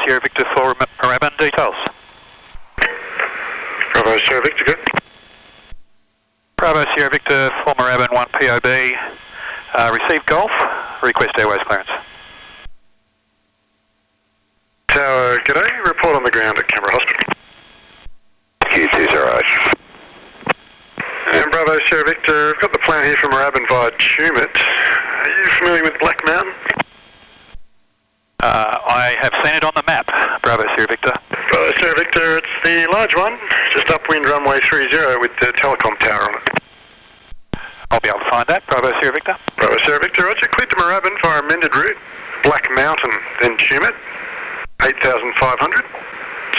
Sierra Victor for Moorabbin, details. Bravo Sierra Victor, good. Bravo Sierra Victor for Moorabbin, 1 POB. Received Golf, request airways clearance. Tower, g'day, report on the ground at Canberra Hospital. Q20. And Bravo Sierra Victor, I've got the plan here from Moorabbin via Tumut. Are you familiar with Black Mountain? I have seen it on the map, Bravo Sierra Victor. Bravo Sierra Victor, it's the large one, just upwind runway 30 with the telecom tower on it. I'll be able to find that, Bravo Sierra Victor. Bravo Sierra Victor, roger, cleared to Moorabbin via amended route, Black Mountain, then Tumut, 8,500,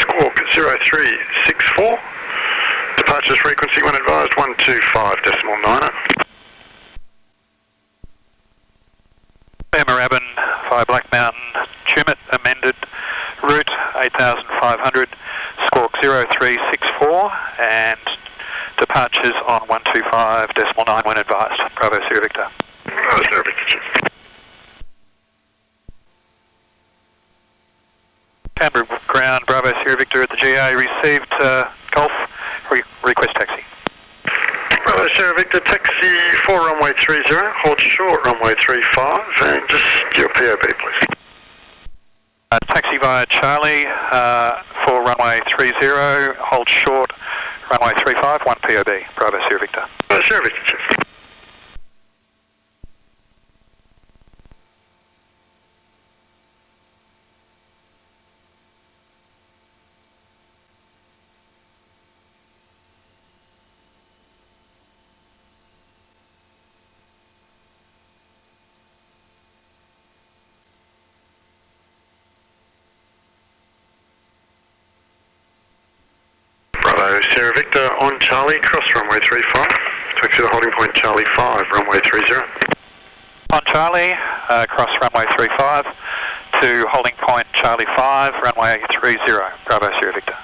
squawk 0364, departures frequency when advised 125.90. Moorabbin via Black Mountain, Tumut, amended route 8,500, squawk 0364, and departures on 125.9 when advised. Bravo Sierra Victor. Bravo Sierra Victor. Canberra ground, Bravo Sierra Victor at the GA, received Golf, request taxi. Bravo Sierra Victor, taxi for runway 30, hold short runway 35, and just your POB please. Taxi via Charlie for runway 30, hold short runway 35, 1 POB, Bravo Sierra Victor. Bravo Sierra Victor, cheers. Sierra Victor on Charlie, cross runway 35, taxi to holding point Charlie 5, runway 30. On Charlie, cross runway 35 to holding point Charlie 5, runway 30, Bravo Sierra Victor.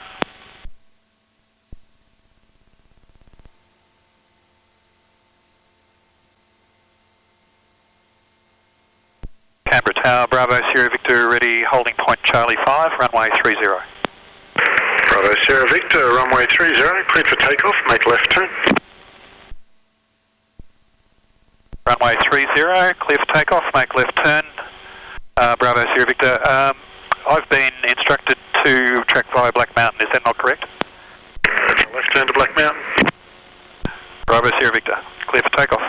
Canberra Tower, Bravo Sierra Victor, ready, holding point Charlie 5, runway 30. Bravo Sierra Victor, runway 30, cleared for takeoff, make left turn. Runway 30, clear for takeoff, make left turn. Bravo Sierra Victor, I've been instructed to track via Black Mountain, is that not correct? Left turn to Black Mountain. Bravo Sierra Victor, clear for takeoff.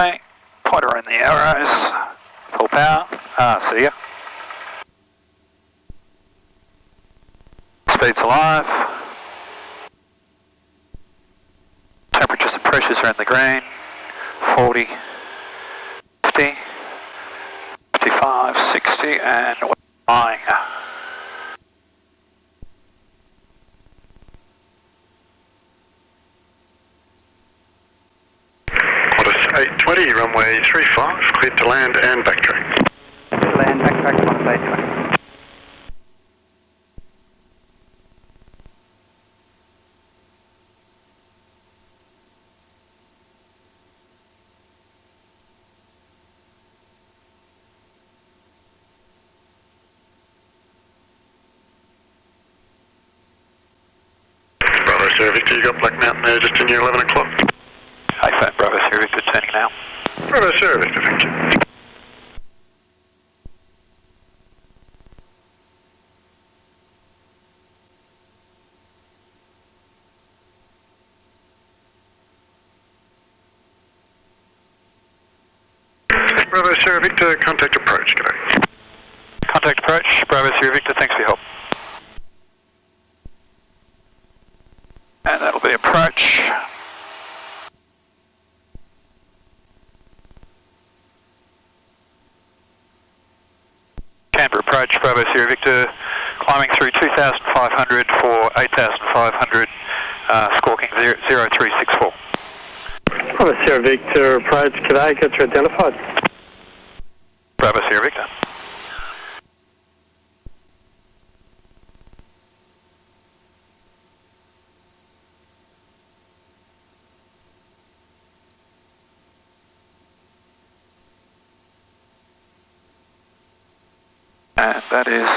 Okay, pointer in the arrows, full power, see ya. Speed's alive. Temperatures and pressures are in the green, 40, 50, 55, 60, and we're flying. 820, runway 35, cleared to land and backtrack. Land, backtrack, 820. Bravo Sierra Victor, you got Black Mountain there just in your 11 o'clock. iPhone Bravo Sierra Victor turning now. Bravo Sierra Victor, thank you. Bravo Sierra Victor, contact approach, g'day. Contact approach, Bravo Sierra Victor, thanks for your help. And that'll be approach. Canberra approach, Bravo Sierra Victor, climbing through 2,500 for 8,500, squawking 0364. Bravo Sierra Victor approach, g'day, gets identified. Bravo Sierra Victor. And that is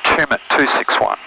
Tumit 261.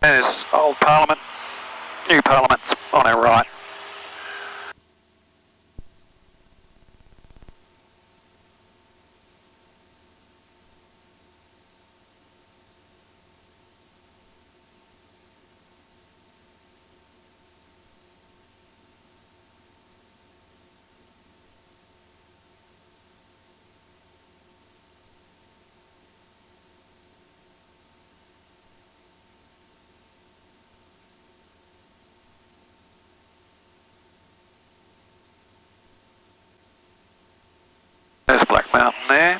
There's Old Parliament, New Parliament's on our right. There's Black Mountain there.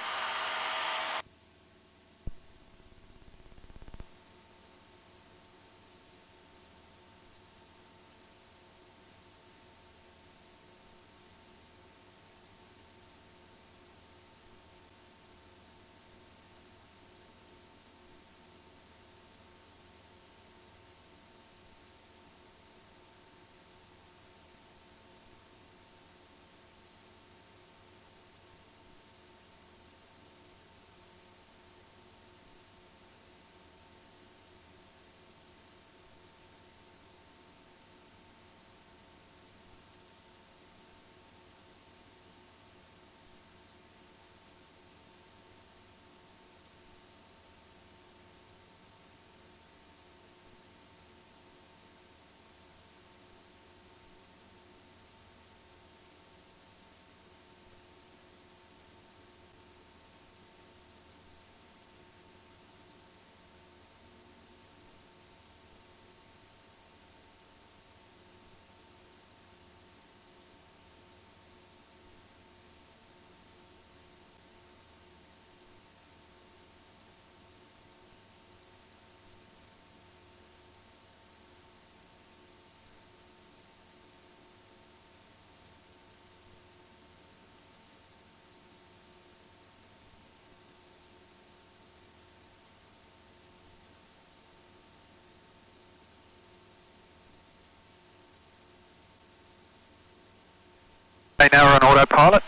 Now we're on autopilot,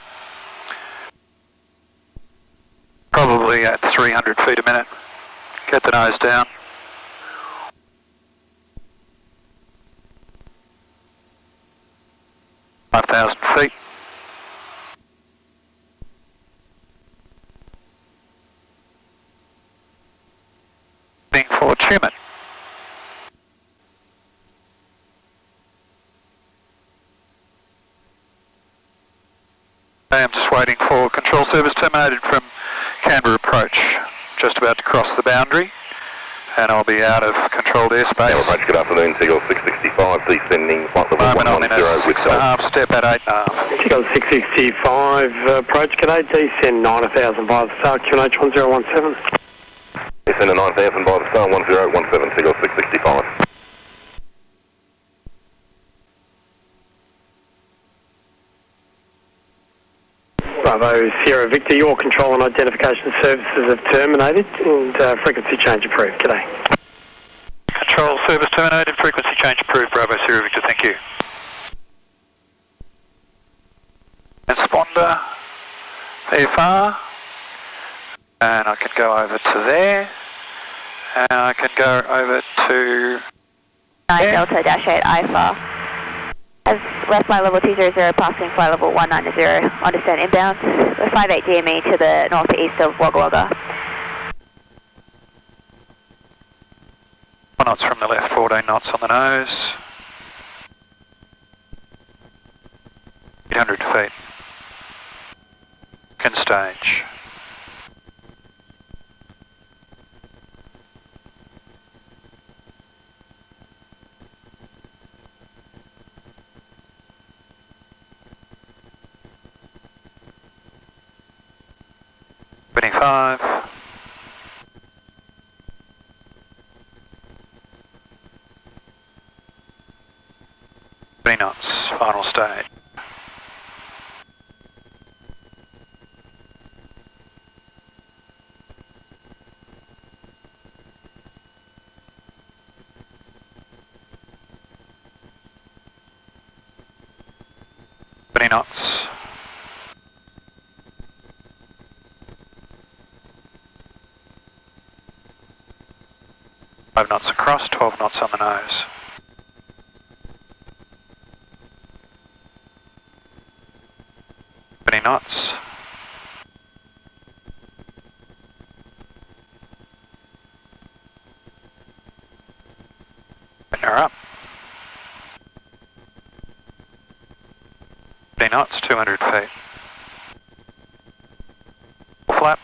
probably at 300 feet a minute. Get the nose down. feet. Heading for Tumit. I'm just waiting for control service terminated from Canberra approach. Just about to cross the boundary, and I'll be out of controlled airspace. Canberra approach, good afternoon, Seagull 665, descending flight level 110 with 6.5, step at 8.5. Seagull 665, approach, g'day, descend 9000 by the star, QNH 1017. Descend 9000 by the star, 1017, Seagull 665. Bravo Sierra Victor, your control and identification services have terminated and frequency change approved. G'day. Control service terminated, frequency change approved, Bravo Sierra Victor, thank you. Transponder, VFR, and I can go over to there, and I can go over to... 9 Delta -8 IFR. As left flight level 200, passing flight level 190 on descent inbound. We're 58 GME to the northeast of Wagga Wagga. 1 knots from the left, 14 knots on the nose. 800 feet. Second stage. Five. 20 knots, final stage. Knots. 5 knots across, 12 knots on the nose. Knots. And you're up. 20 knots, 200 feet. Full flap.